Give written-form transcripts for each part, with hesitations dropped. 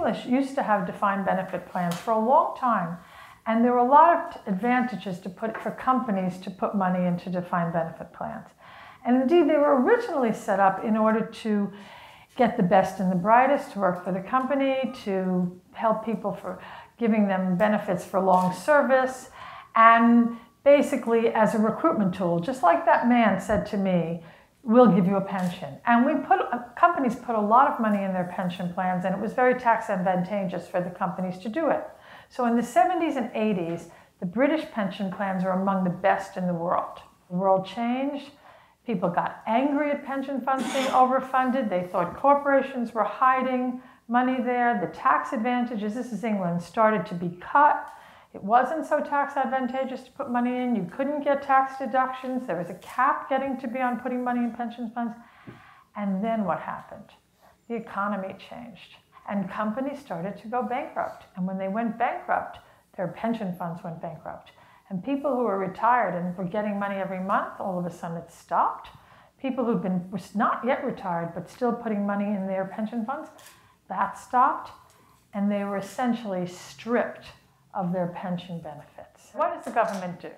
English used to have defined benefit plans for a long time, and there were a lot of advantages for companies to put money into defined benefit plans. And indeed, they were originally set up in order to get the best and the brightest to work for the company, to help people for giving them benefits for long service, and basically as a recruitment tool, just like that man said to me, we'll give you a pension. And companies put a lot of money in their pension plans, and it was very tax advantageous for the companies to do it. So in the 70s and 80s, the British pension plans are among the best in the world. The world changed. People got angry at pension funds being overfunded. They thought corporations were hiding money there. The tax advantages, this is England, started to be cut. It wasn't so tax advantageous to put money in. You couldn't get tax deductions. There was a cap getting to be on putting money in pension funds. And then what happened? The economy changed, and companies started to go bankrupt. And when they went bankrupt, their pension funds went bankrupt. And people who were retired and were getting money every month, all of a sudden it stopped. People were not yet retired, but still putting money in their pension funds, that stopped. And they were essentially stripped of their pension benefits. What does the government do?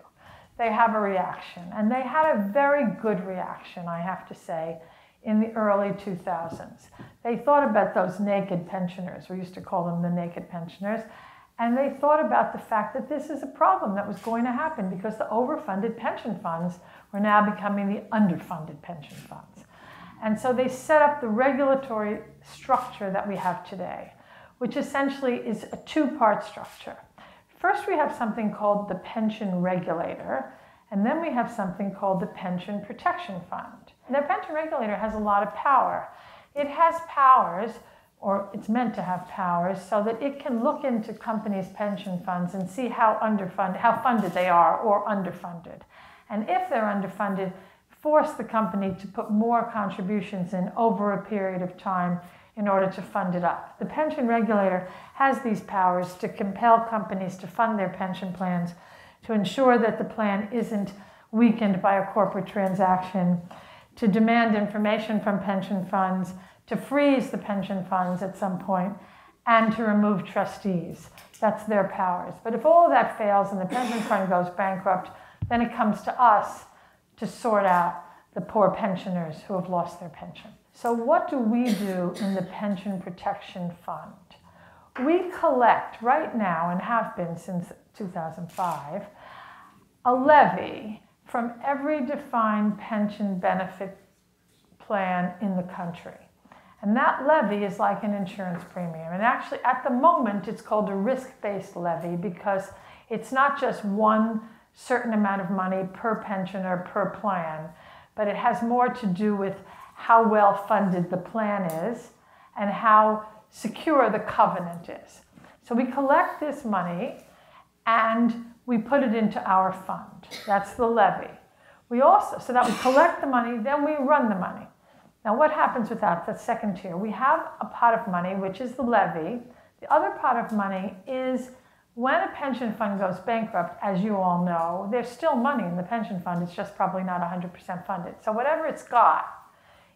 They have a reaction, and they had a very good reaction, I have to say, in the early 2000s. They thought about those naked pensioners. We used to call them the naked pensioners. And they thought about the fact that this is a problem that was going to happen because the overfunded pension funds were now becoming the underfunded pension funds. And so they set up the regulatory structure that we have today, which essentially is a two-part structure. First, we have something called the pension regulator, and then we have something called the pension protection fund. And the pension regulator has a lot of power. It has powers, or it's meant to have powers, so that it can look into companies' pension funds and see how funded they are or underfunded. And if they're underfunded, force the company to put more contributions in over a period of time in order to fund it up. The pension regulator has these powers to compel companies to fund their pension plans, to ensure that the plan isn't weakened by a corporate transaction, to demand information from pension funds, to freeze the pension funds at some point, and to remove trustees. That's their powers. But if all of that fails and the pension fund goes bankrupt, then it comes to us to sort out the poor pensioners who have lost their pension. So what do we do in the Pension Protection Fund? We collect right now, and have been since 2005, a levy from every defined pension benefit plan in the country. And that levy is like an insurance premium. And actually, at the moment, it's called a risk-based levy because it's not just one certain amount of money per pensioner per plan, but it has more to do with how well funded the plan is and how secure the covenant is. So we collect this money and we put it into our fund. That's the levy. So that we collect the money, then we run the money. Now what happens with that? The second tier. We have a pot of money, which is the levy. The other pot of money is when a pension fund goes bankrupt, as you all know, there's still money in the pension fund. It's just probably not 100% funded. So whatever it's got,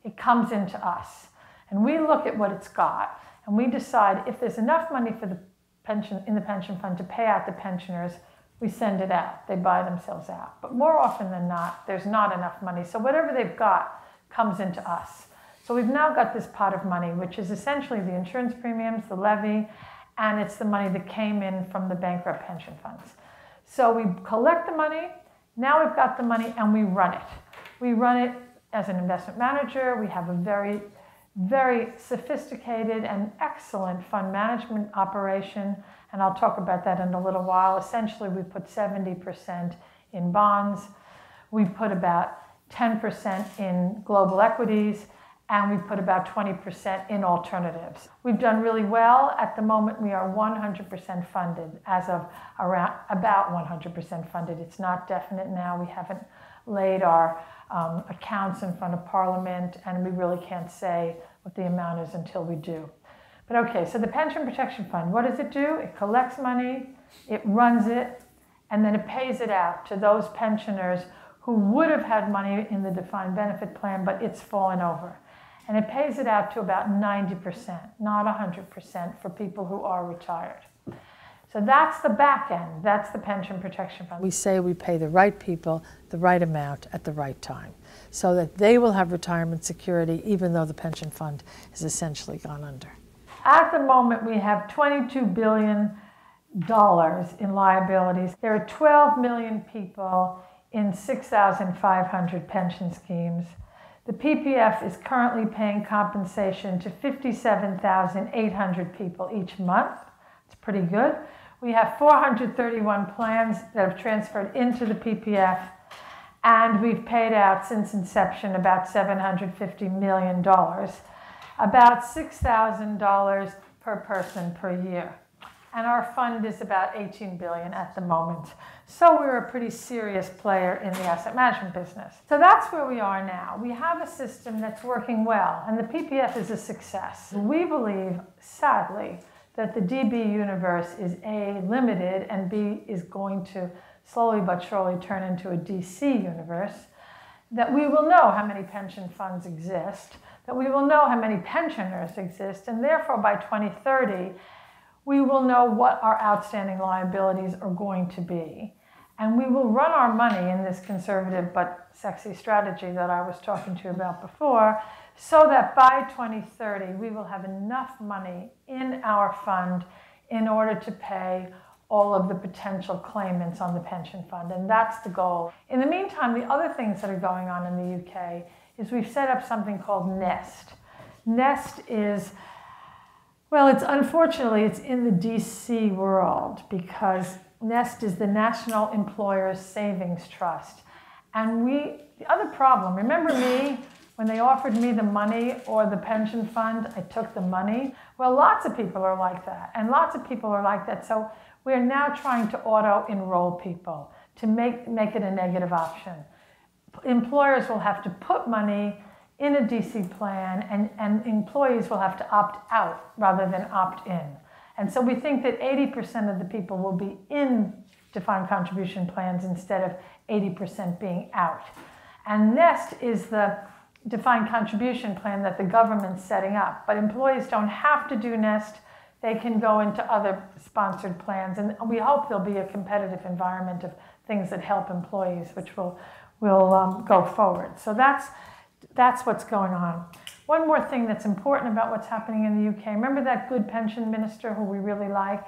it comes into us. And we look at what it's got, and we decide if there's enough money for the pension in the pension fund to pay out the pensioners, we send it out. They buy themselves out. But more often than not, there's not enough money. So whatever they've got comes into us. So we've now got this pot of money, which is essentially the insurance premiums, the levy, and it's the money that came in from the bankrupt pension funds. So we collect the money, now we've got the money, and we run it. We run it as an investment manager. We have a very, very sophisticated and excellent fund management operation, and I'll talk about that in a little while. Essentially, we put 70% in bonds. We put about 10% in global equities, and we put about 20% in alternatives. We've done really well. At the moment, we are 100% funded, as of about 100% funded. It's not definite now. We haven't laid our accounts in front of Parliament, and we really can't say what the amount is until we do. But okay, so the Pension Protection Fund, what does it do? It collects money, it runs it, and then it pays it out to those pensioners who would have had money in the defined benefit plan, but it's fallen over. And it pays it out to about 90%, not 100% for people who are retired. So that's the back end. That's the pension protection fund. We say we pay the right people the right amount at the right time so that they will have retirement security even though the pension fund has essentially gone under. At the moment, we have $22 billion in liabilities. There are 12 million people in 6,500 pension schemes. The PPF is currently paying compensation to 57,800 people each month. It's pretty good. We have 431 plans that have transferred into the PPF, and we've paid out since inception about $750 million, about $6,000 per person per year. And our fund is about $18 billion at the moment. So we're a pretty serious player in the asset management business. So that's where we are now. We have a system that's working well, and the PPF is a success. We believe, sadly, that the DB universe is A, limited, and B, is going to slowly but surely turn into a DC universe, that we will know how many pension funds exist, that we will know how many pensioners exist, and therefore by 2030, we will know what our outstanding liabilities are going to be. And we will run our money in this conservative but sexy strategy that I was talking to you about before, so that by 2030, we will have enough money in our fund in order to pay all of the potential claimants on the pension fund. And that's the goal. In the meantime, the other things that are going on in the UK is we've set up something called NEST. NEST is, well, unfortunately, it's in the DC world because NEST is the National Employers Savings Trust. And the other problem, remember me, when they offered me the money or the pension fund, I took the money? Well, lots of people are like that, and lots of people are like that. So we're now trying to auto-enroll people to make it a negative option. Employers will have to put money in a DC plan, and employees will have to opt out rather than opt in. And so we think that 80% of the people will be in defined contribution plans instead of 80% being out. And NEST is the defined contribution plan that the government's setting up. But employees don't have to do NEST. They can go into other sponsored plans. And we hope there'll be a competitive environment of things that help employees, which will go forward. So that's what's going on. One more thing that's important about what's happening in the UK. Remember that good pension minister who we really like?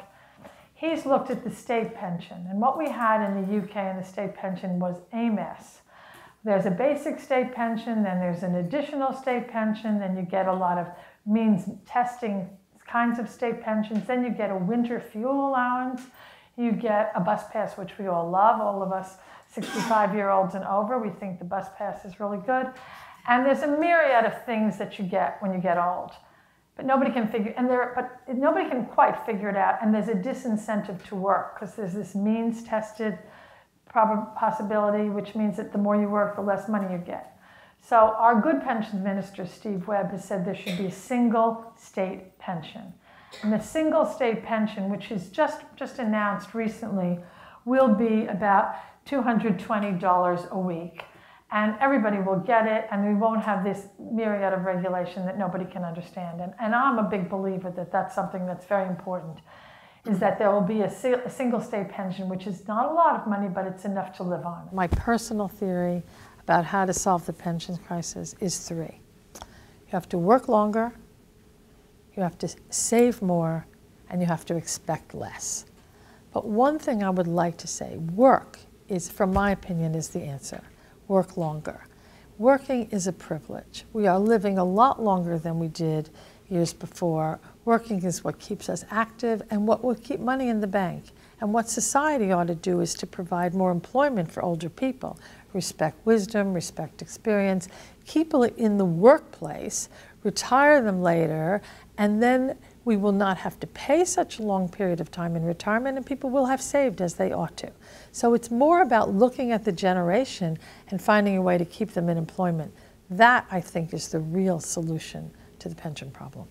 He's looked at the state pension. And what we had in the UK in the state pension was a mess. There's a basic state pension, then there's an additional state pension, then you get a lot of means testing kinds of state pensions, then you get a winter fuel allowance, you get a bus pass, which we all love, all of us 65-year-olds and over. We think the bus pass is really good. And there's a myriad of things that you get when you get old. But nobody can nobody can quite figure it out. And there's a disincentive to work because there's this means tested possibility, which means that the more you work, the less money you get. So our good pension minister, Steve Webb, has said there should be a single state pension. And the single state pension, which is just announced recently, will be about $220 a week. And everybody will get it, and we won't have this myriad of regulation that nobody can understand. And I'm a big believer that that's something that's very important, is that there will be a single state pension, which is not a lot of money, but it's enough to live on. My personal theory about how to solve the pension crisis is 3. You have to work longer, you have to save more, and you have to expect less. But one thing I would like to say, work is, from my opinion, is the answer. Work longer. Working is a privilege. We are living a lot longer than we did years before. Working is what keeps us active and what will keep money in the bank. And what society ought to do is to provide more employment for older people. Respect wisdom, respect experience, keep people in the workplace, retire them later, and then we will not have to pay such a long period of time in retirement, and people will have saved as they ought to. So it's more about looking at the generation and finding a way to keep them in employment. That, I think, is the real solution to the pension problem.